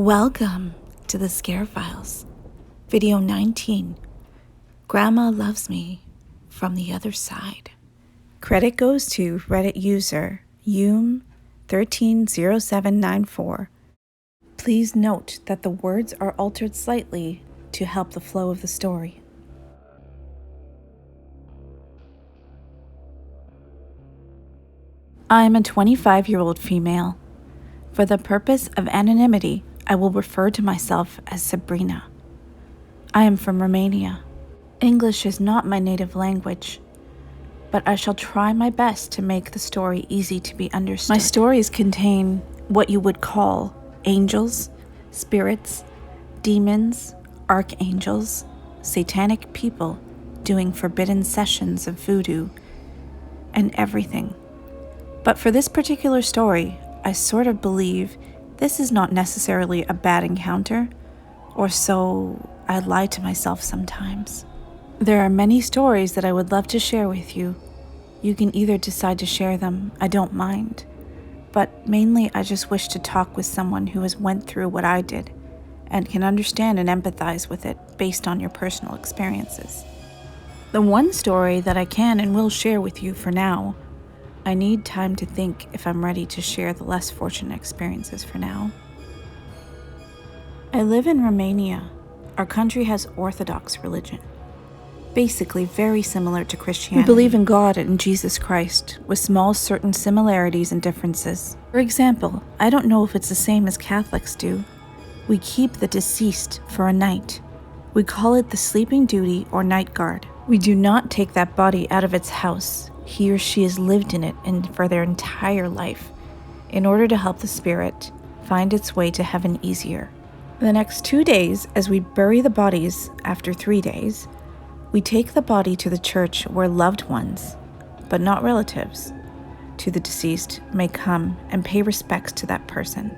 Welcome to the Scare Files, video 19, Grandma Loves Me from the Other Side. Credit goes to Reddit user Yum130794. Please note that the words are altered slightly to help the flow of the story. I am a 25-year-old female. For the purpose of anonymity, I will refer to myself as Sabrina. I am from Romania. English is not my native language, but I shall try my best to make the story easy to be understood. My stories contain what you would call angels, spirits, demons, archangels, satanic people doing forbidden sessions of voodoo, and everything. But for this particular story, I sort of believe this is not necessarily a bad encounter, or so I lie to myself sometimes. There are many stories that I would love to share with you. You can either decide to share them, I don't mind. But mainly I just wish to talk with someone who has went through what I did and can understand and empathize with it based on your personal experiences. The one story that I can and will share with you for now, I need time to think if I'm ready to share the less fortunate experiences for now. I live in Romania. Our country has Orthodox religion, basically very similar to Christianity. We believe in God and Jesus Christ, with small certain similarities and differences. For example, I don't know if it's the same as Catholics do. We keep the deceased for a night. We call it the sleeping duty or night guard. We do not take that body out of its house. He or she has lived in it and for their entire life in order to help the spirit find its way to heaven easier. The next 2 days, as we bury the bodies after 3 days, we take the body to the church where loved ones, but not relatives, to the deceased may come and pay respects to that person.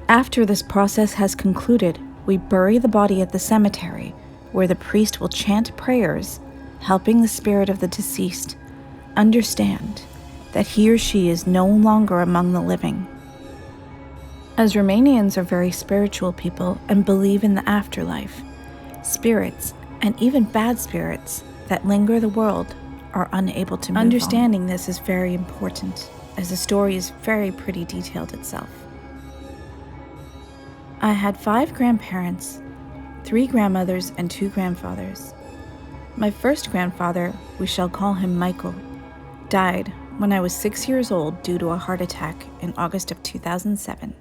After this process has concluded, we bury the body at the cemetery where the priest will chant prayers, helping the spirit of the deceased understand that he or she is no longer among the living. As Romanians are very spiritual people and believe in the afterlife, spirits, and even bad spirits that linger the world are unable to move on. Understanding this is very important, as the story is very pretty detailed itself. I had 5 grandparents, 3 grandmothers, and 2 grandfathers. My first grandfather, we shall call him Michael, died when I was 6 years old due to a heart attack in August of 2007.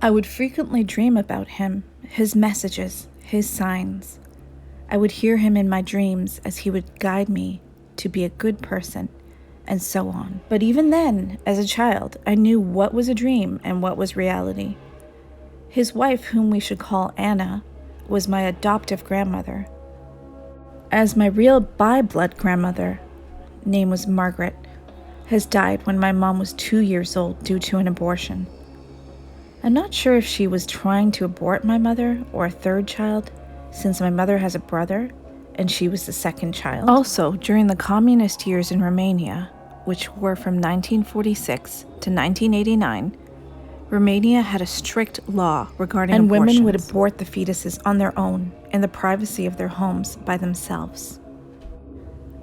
I would frequently dream about him, his messages, his signs. I would hear him in my dreams as he would guide me to be a good person, and so on. But even then, as a child, I knew what was a dream and what was reality. His wife, whom we should call Anna, was my adoptive grandmother, as my real by-blood grandmother, name was Margaret, has died when my mom was 2 years old due to an abortion. I'm not sure if she was trying to abort my mother or a third child, since my mother has a brother and she was the second child. Also, during the communist years in Romania, which were from 1946 to 1989, Romania had a strict law regarding abortions, and women would abort the fetuses on their own in the privacy of their homes by themselves,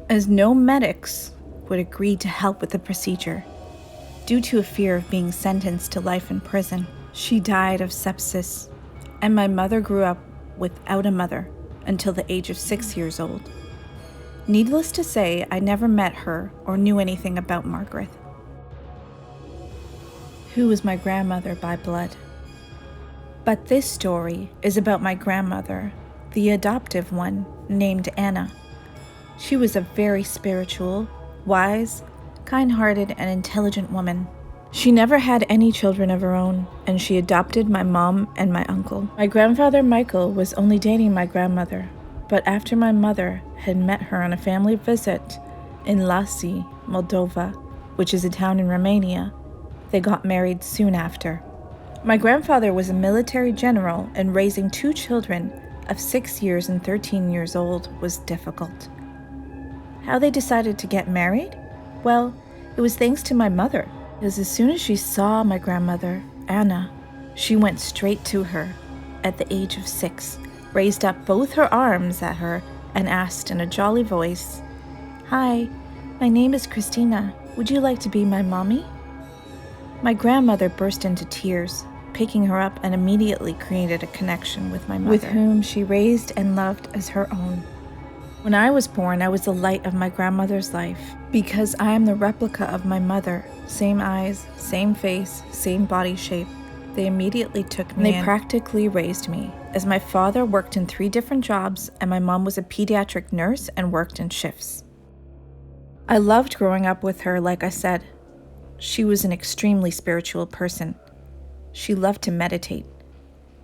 as no medics would agree to help with the procedure due to a fear of being sentenced to life in prison. She died of sepsis, and my mother grew up without a mother until the age of 6 years old. Needless to say, I never met her or knew anything about Margaret, who was my grandmother by blood. But this story is about my grandmother, the adoptive one, named Anna. She was a very spiritual, wise, kind-hearted, and intelligent woman. She never had any children of her own, and she adopted my mom and my uncle. My grandfather Michael was only dating my grandmother, but after my mother had met her on a family visit in Lasi, Moldova, which is a town in Romania, they got married soon after. My grandfather was a military general, and raising 2 children of 6 years and 13 years old was difficult. How they decided to get married? Well, it was thanks to my mother, because as soon as she saw my grandmother, Anna, she went straight to her at the age of 6, raised up both her arms at her, and asked in a jolly voice, "Hi, my name is Christina. Would you like to be my mommy?" My grandmother burst into tears, picking her up, and immediately created a connection with my mother, with whom she raised and loved as her own. When I was born, I was the light of my grandmother's life, because I am the replica of my mother. Same eyes, same face, same body shape. They immediately took me in. They practically raised me, as my father worked in 3 different jobs, and my mom was a pediatric nurse and worked in shifts. I loved growing up with her, like I said. She was an extremely spiritual person. She loved to meditate.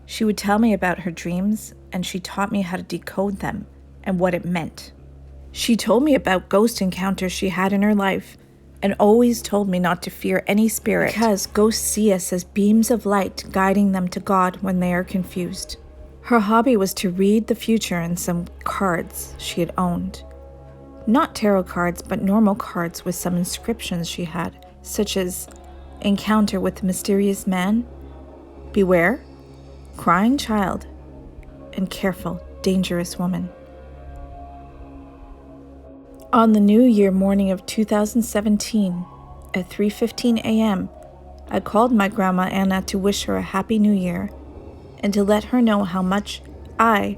She would tell me about her dreams, and she taught me how to decode them and what it meant. She told me about ghost encounters she had in her life, and always told me not to fear any spirit, because ghosts see us as beams of light guiding them to God when they are confused. Her hobby was to read the future in some cards she had owned. Not tarot cards, but normal cards with some inscriptions she had, such as "Encounter with Mysterious Man," "Beware," "Crying Child," and "Careful, Dangerous Woman." On the New Year morning of 2017, at 3:15 a.m., I called my grandma Anna to wish her a Happy New Year and to let her know how much I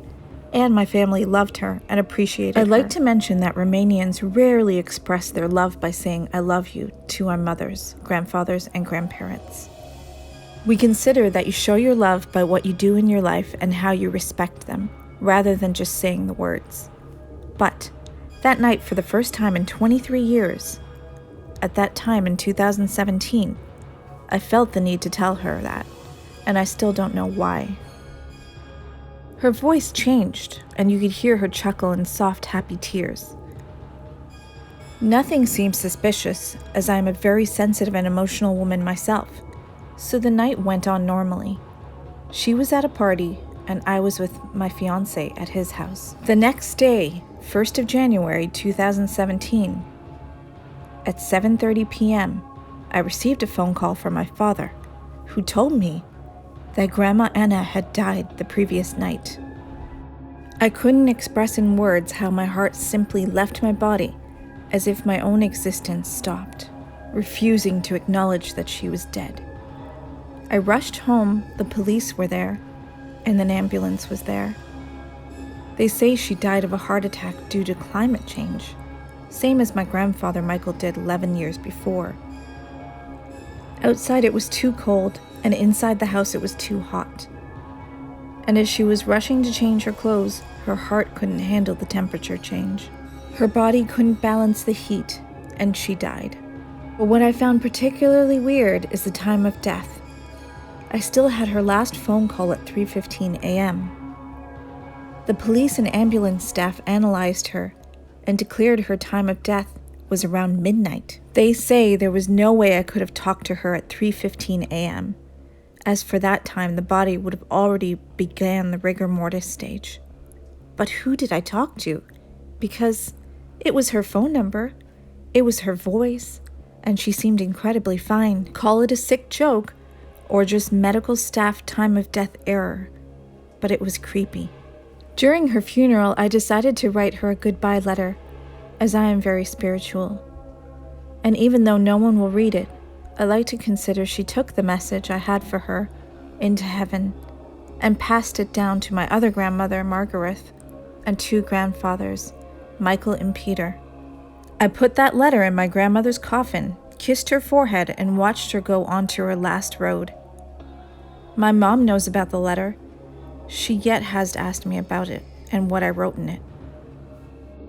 and my family loved her and appreciated her. I'd like to mention that Romanians rarely express their love by saying "I love you" to our mothers, grandfathers, and grandparents. We consider that you show your love by what you do in your life and how you respect them, rather than just saying the words. But that night, for the first time in 23 years, at that time in 2017, I felt the need to tell her that, and I still don't know why. Her voice changed, and you could hear her chuckle in soft, happy tears. Nothing seemed suspicious, as I am a very sensitive and emotional woman myself, so the night went on normally. She was at a party, and I was with my fiancé at his house. The next day, 1st of January 2017, at 7:30 p.m., I received a phone call from my father, who told me that Grandma Anna had died the previous night. I couldn't express in words how my heart simply left my body, as if my own existence stopped, refusing to acknowledge that she was dead. I rushed home, the police were there, and an ambulance was there. They say she died of a heart attack due to climate change, same as my grandfather Michael did 11 years before. Outside it was too cold, and inside the house it was too hot. And as she was rushing to change her clothes, her heart couldn't handle the temperature change. Her body couldn't balance the heat, and she died. But what I found particularly weird is the time of death. I still had her last phone call at 3:15 a.m. The police and ambulance staff analyzed her and declared her time of death was around midnight. They say there was no way I could have talked to her at 3:15 a.m., as for that time the body would have already began the rigor mortis stage. But who did I talk to? Because it was her phone number, it was her voice, and she seemed incredibly fine. Call it a sick joke, or just medical staff time of death error, but it was creepy. During her funeral, I decided to write her a goodbye letter, as I am very spiritual. And even though no one will read it, I like to consider she took the message I had for her into heaven and passed it down to my other grandmother, Margaret, and 2 grandfathers, Michael and Peter. I put that letter in my grandmother's coffin, kissed her forehead, and watched her go on to her last road. My mom knows about the letter. She yet has asked me about it and what I wrote in it.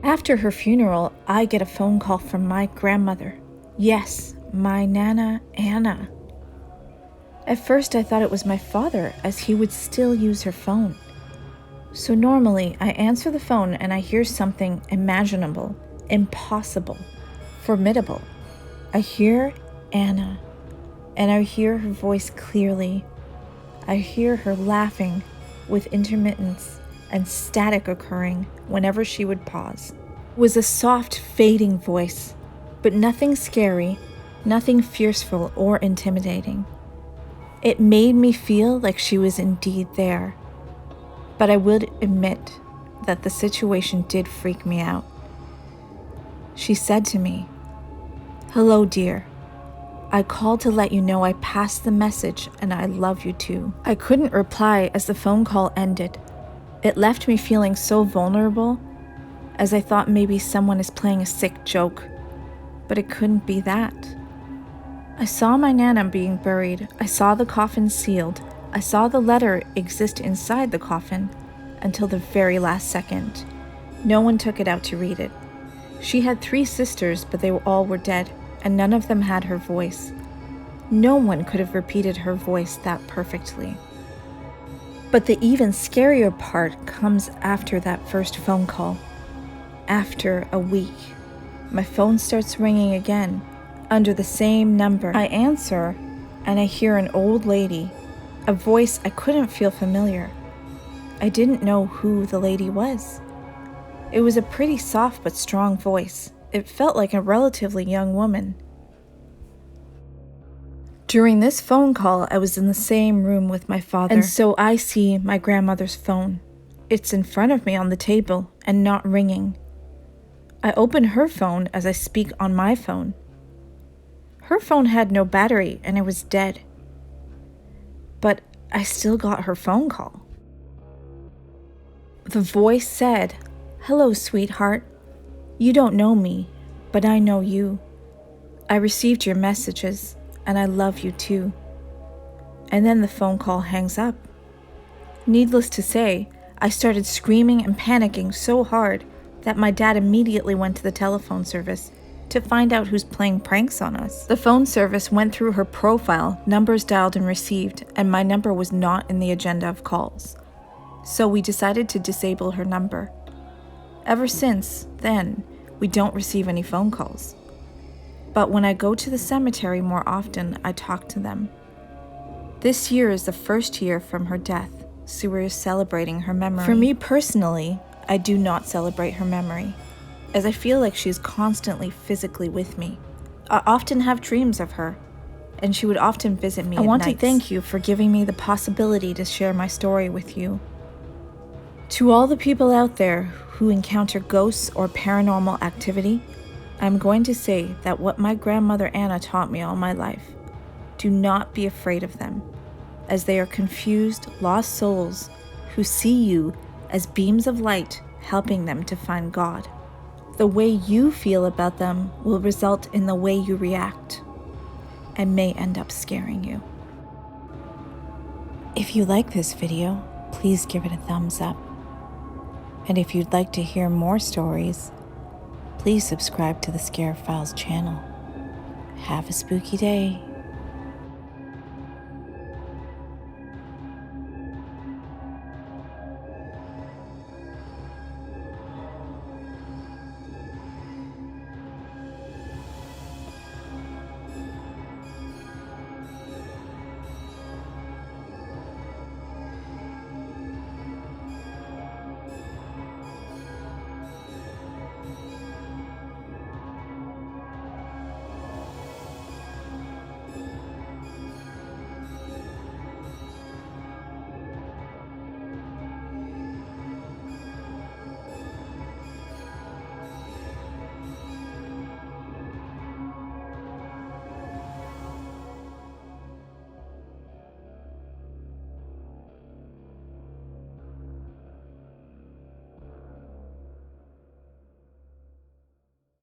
After her funeral, I get a phone call from my grandmother. Yes, my Nana Anna. At first I thought it was my father, as he would still use her phone. So normally I answer the phone and I hear something imaginable, impossible, formidable. I hear Anna, and I hear her voice clearly. I hear her laughing with intermittence and static occurring whenever she would pause. It was a soft, fading voice, but nothing scary, nothing fearful or intimidating. It made me feel like she was indeed there, but I would admit that the situation did freak me out. She said to me, "Hello, dear. I called to let you know I passed the message and I love you too." I couldn't reply as the phone call ended. It left me feeling so vulnerable, as I thought maybe someone is playing a sick joke, but it couldn't be that. I saw my Nana being buried. I saw the coffin sealed. I saw the letter exist inside the coffin until the very last second. No one took it out to read it. She had 3 sisters, but they all were dead, and none of them had her voice. No one could have repeated her voice that perfectly. But the even scarier part comes after that first phone call. After a week, my phone starts ringing again, under the same number. I answer, and I hear an old lady, a voice I couldn't feel familiar. I didn't know who the lady was. It was a pretty soft but strong voice. It felt like a relatively young woman. During this phone call, I was in the same room with my father, and so I see my grandmother's phone. It's in front of me on the table and not ringing. I open her phone as I speak on my phone. Her phone had no battery and it was dead. But I still got her phone call. The voice said, "Hello, sweetheart. You don't know me, but I know you. I received your messages, and I love you too." And then the phone call hangs up. Needless to say, I started screaming and panicking so hard that my dad immediately went to the telephone service to find out who's playing pranks on us. The phone service went through her profile, numbers dialed and received, and my number was not in the agenda of calls. So we decided to disable her number. Ever since then, we don't receive any phone calls. But when I go to the cemetery more often, I talk to them. This year is the first year from her death, so we're celebrating her memory. For me personally, I do not celebrate her memory, as I feel like she is constantly physically with me. I often have dreams of her, and she would often visit me at nights. I want to thank you for giving me the possibility to share my story with you. To all the people out there who encounter ghosts or paranormal activity, I'm going to say that what my grandmother Anna taught me all my life: do not be afraid of them, as they are confused, lost souls who see you as beams of light helping them to find God. The way you feel about them will result in the way you react, and may end up scaring you. If you like this video, please give it a thumbs up. And if you'd like to hear more stories, please subscribe to the Scare Files channel. Have a spooky day.